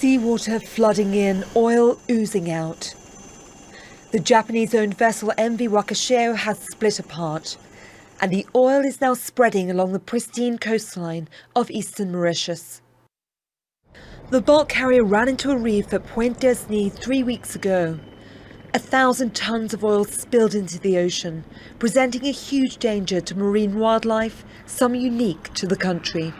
Seawater flooding in, oil oozing out. The Japanese-owned vessel MV Wakashio has split apart, and the oil is now spreading along the pristine coastline of eastern Mauritius. The bulk carrier ran into a reef at Pointe d'Esny 3 weeks ago. 1,000 tons of oil spilled into the ocean, presenting a huge danger to marine wildlife, some unique to the country.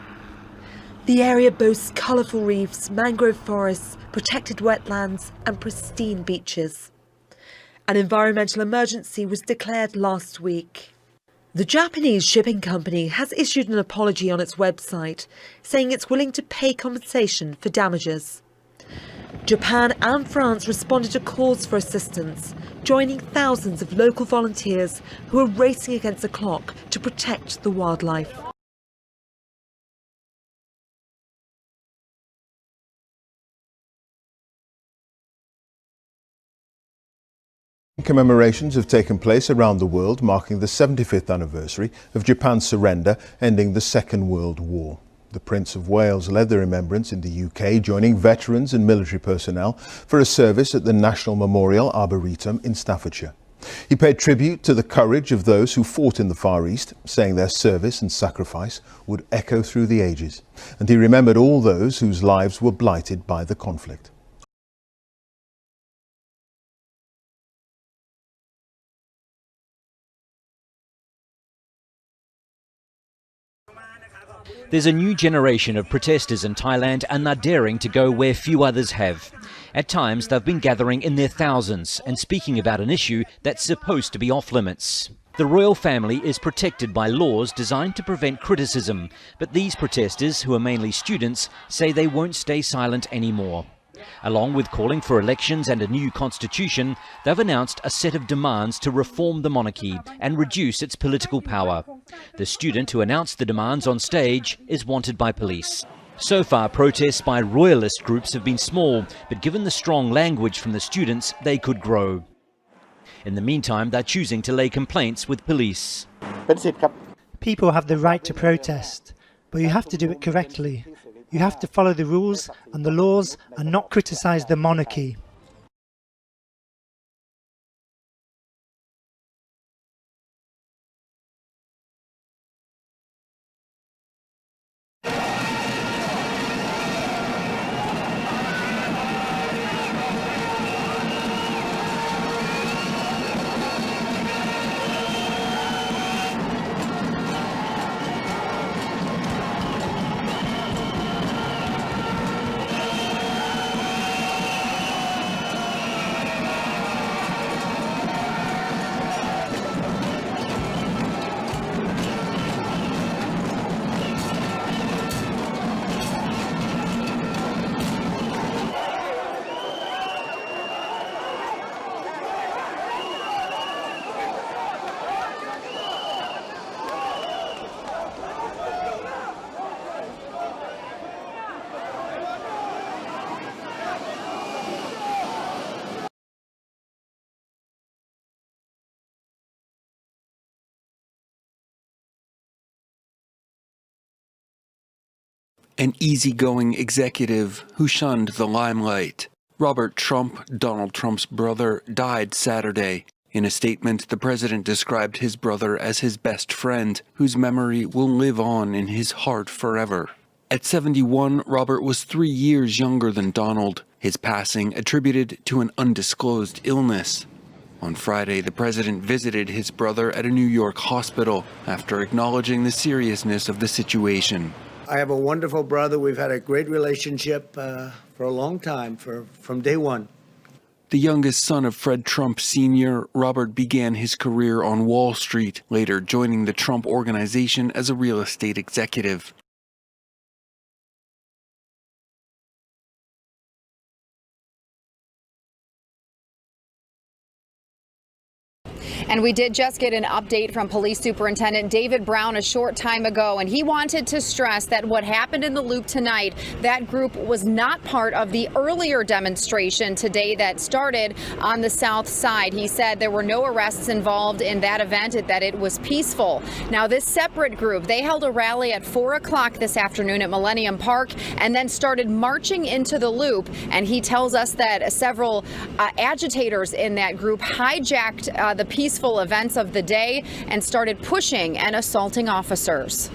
The area boasts colourful reefs, mangrove forests, protected wetlands and pristine beaches. An environmental emergency was declared last week. The Japanese shipping company has issued an apology on its website, saying it's willing to pay compensation for damages. Japan and France responded to calls for assistance, joining thousands of local volunteers who are racing against the clock to protect the wildlife. Commemorations have taken place around the world, marking the 75th anniversary of Japan's surrender, ending the Second World War. The Prince of Wales led the remembrance in the UK, joining veterans and military personnel for a service at the National Memorial Arboretum in Staffordshire. He paid tribute to the courage of those who fought in the Far East, saying their service and sacrifice would echo through the ages. And he remembered all those whose lives were blighted by the conflict. There's a new generation of protesters in Thailand, and they're daring to go where few others have. At times, they've been gathering in their thousands and speaking about an issue that's supposed to be off limits. The royal family is protected by laws designed to prevent criticism, but these protesters, who are mainly students, say they won't stay silent anymore. Along with calling for elections and a new constitution, they've announced a set of demands to reform the monarchy and reduce its political power. The student who announced the demands on stage is wanted by police. So far, protests by royalist groups have been small, but given the strong language from the students, they could grow. In the meantime, they're choosing to lay complaints with police. People have the right to protest, but you have to do it correctly. You have to follow the rules and the laws and not criticise the monarchy. An easygoing executive who shunned the limelight. Robert Trump, Donald Trump's brother, died Saturday. In a statement, the president described his brother as his best friend, whose memory will live on in his heart forever. At 71, Robert was 3 years younger than Donald, his passing attributed to an undisclosed illness. On Friday, the president visited his brother at a New York hospital after acknowledging the seriousness of the situation. I have a wonderful brother. We've had a great relationship for a long time, from day one. The youngest son of Fred Trump Sr., Robert began his career on Wall Street, later joining the Trump Organization as a real estate executive. And we did just get an update from Police Superintendent David Brown a short time ago, and he wanted to stress that what happened in the Loop tonight, that group was not part of the earlier demonstration today that started on the south side. He said there were no arrests involved in that event, that it was peaceful. Now, this separate group, they held a rally at 4 o'clock this afternoon at Millennium Park and then started marching into the Loop. And he tells us that several agitators in that group hijacked the peaceful events of the day and started pushing and assaulting officers.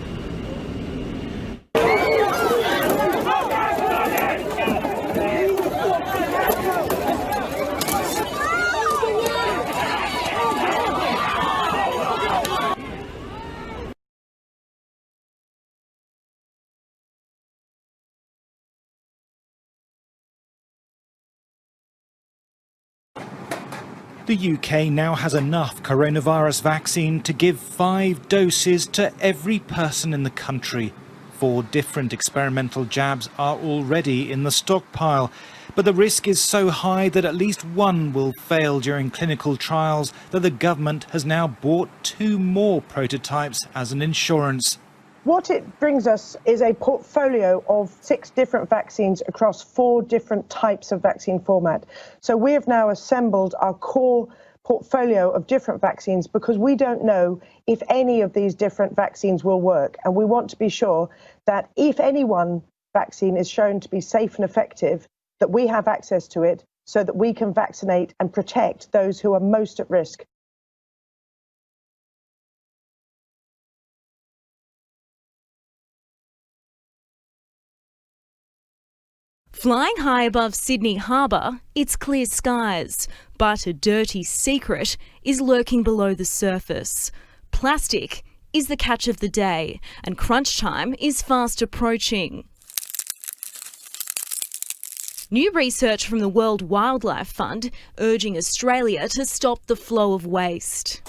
The UK now has enough coronavirus vaccine to give 5 doses to every person in the country. 4 different experimental jabs are already in the stockpile. But the risk is so high that at least one will fail during clinical trials that the government has now bought 2 more prototypes as an insurance. What it brings us is a portfolio of 6 different vaccines across 4 different types of vaccine format. So we have now assembled our core portfolio of different vaccines because we don't know if any of these different vaccines will work. And we want to be sure that if any one vaccine is shown to be safe and effective, that we have access to it so that we can vaccinate and protect those who are most at risk. Flying high above Sydney Harbour, it's clear skies, but a dirty secret is lurking below the surface. Plastic is the catch of the day, and crunch time is fast approaching. New research from the World Wildlife Fund urging Australia to stop the flow of waste.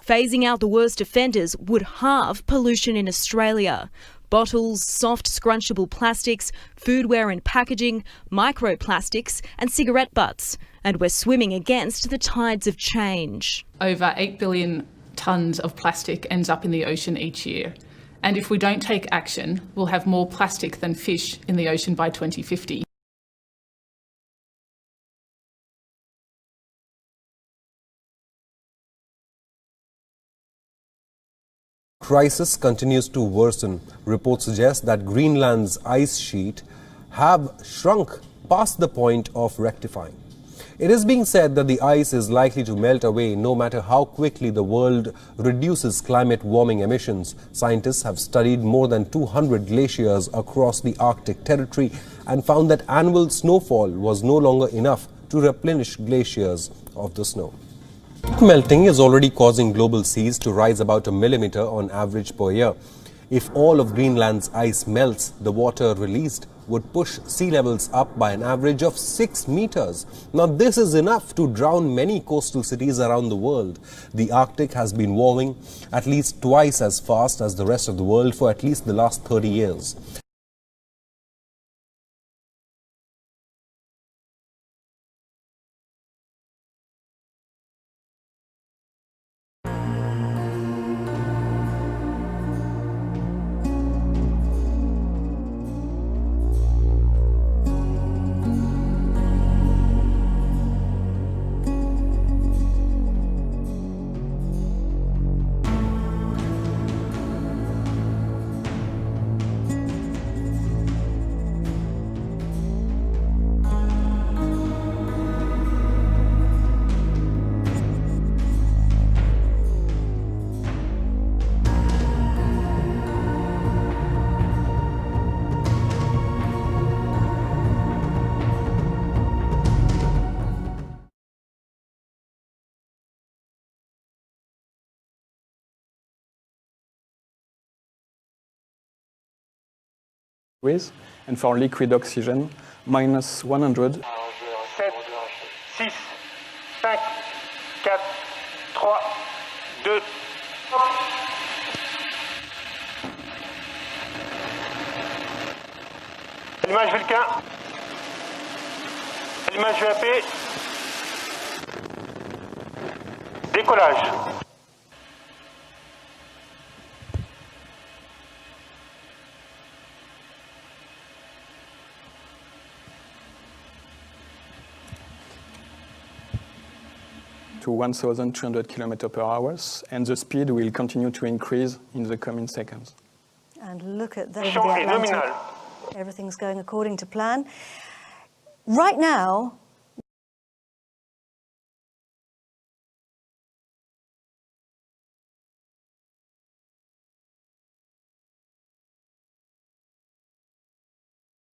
Phasing out the worst offenders would halve pollution in Australia. Bottles, soft scrunchable plastics, foodware and packaging, microplastics and cigarette butts. And we're swimming against the tides of change. Over 8 billion tonnes of plastic ends up in the ocean each year. And if we don't take action, we'll have more plastic than fish in the ocean by 2050. Crisis continues to worsen. Reports suggest that Greenland's ice sheet have shrunk past the point of rectifying. It is being said that the ice is likely to melt away no matter how quickly the world reduces climate warming emissions. Scientists have studied more than 200 glaciers across the Arctic territory and found that annual snowfall was no longer enough to replenish glaciers of the snow. Melting is already causing global seas to rise about a millimeter on average per year. If all of Greenland's ice melts, the water released would push sea levels up by an average of 6 meters. Now, this is enough to drown many coastal cities around the world. The Arctic has been warming at least twice as fast as the rest of the world for at least the last 30 years. And for liquid oxygen, minus 100. 7, 6, 5, 4, 3, 2, hop. Allumage Vulcain. Allumage UAP. Décollage. To 1,300 km per hour, and the speed will continue to increase in the coming seconds. And look at the Atlantic. Everything's going according to plan. Right now,